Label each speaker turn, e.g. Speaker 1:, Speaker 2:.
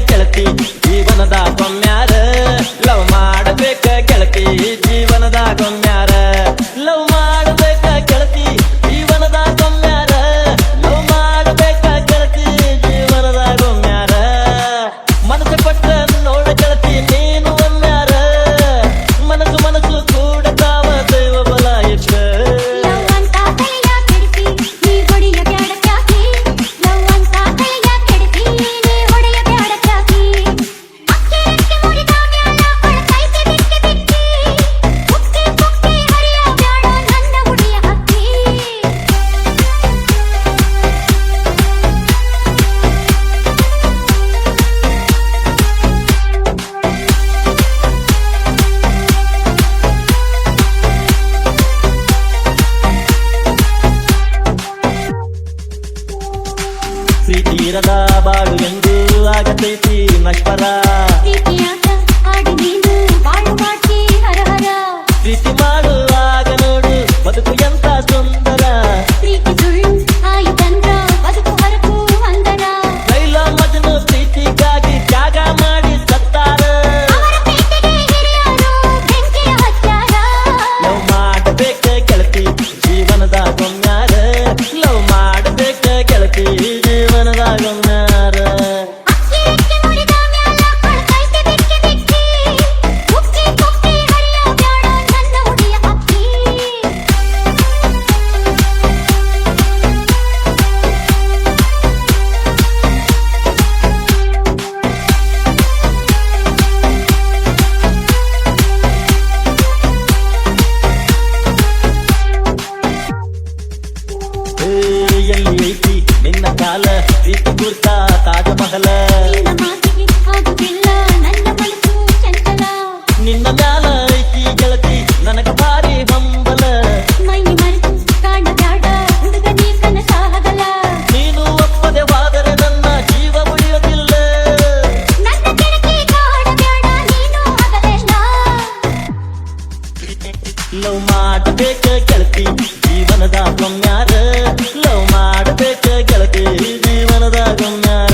Speaker 1: ಗೆಳತಿ ಜೀವನದಾಗೊಮ್ಮ್ಯಾರ ಲವ್ ಮಾಡಬೇಕ ಗೆಳತಿ ಜೀವನದಾಗೊಮ್ಮ್ಯಾರ ಲವ್ ಮಾಡಬೇಕ ಗೆಳತಿ ಜೀವನದಾಗೊಮ್ಮ್ಯಾರ ಲವ್ ಮಾಡಬೇಕ ಗೆಳತಿ ಜೀವನದಾಗೊಮ್ಮ್ಯಾರ ಮನಸ್ಸು ಕೊಟ್ಟ ನೋಡ ಗೆಳತಿ ನೀನು ಒಮ್ಮ್ಯಾರ ಮನಸ್ಸು ಮನಸ್ಸು ಕೂಡತಾವ ದೈವ ಬಲ ಇಟ್ಟ ಪ್ರೀತಿರದ ಬಾಳು ಎಂದು ಆಗತೈತಿ ನಶ್ವರ ಪ್ರೀತಿ ಮಾಡುವಾಗ ನೋಡು ಬದುಕು ಎಂತ ಸುಂದರ ಲೈಲ ಮಜನು ಪ್ರೀತಿಗಾಗಿ ತ್ಯಾಗ ಮಾಡಿ ಸತ್ತಾರ ಲವ್ ಮಾಡಬೇಕ ಗೆಳತಿ ಜೀವನದಾಗೊಮ್ಮ್ಯಾರ ಲವ್ ಮಾಡಬೇಕ ಗೆಳತಿ ಜೀವನದಾಗೊಮ್ಮ್ಯಾರ ಎಲ್ಲಿ ಐತಿ ನಿನ್ನ ಕಾಲ ಪ್ರೀತಿ ಗುರ್ತ ತಾಜ ಮಹಲ ನಿನ್ನ ಮ್ಯಾಲ ಐತಿ ಗೆಳತಿ ನನಗ ಭಾರಿ ಹಂಬಲ ನೀನು ಒಪ್ಪದೆ ಹೋದರೆ ನನ್ನ ಜೀವ ಉಳಿಯೋದಿಲ್ಲ ಲವ್ ಮಾಡಬೇಕ ಗೆಳತಿ ಜೀವನದಾಗೊಮ್ಮ್ಯಾರ ಲವ್ ಮಾಡಬೇಕ ಗೆಳತಿ ಜೀವನದಾಗೊಮ್ಮ್ಯಾರ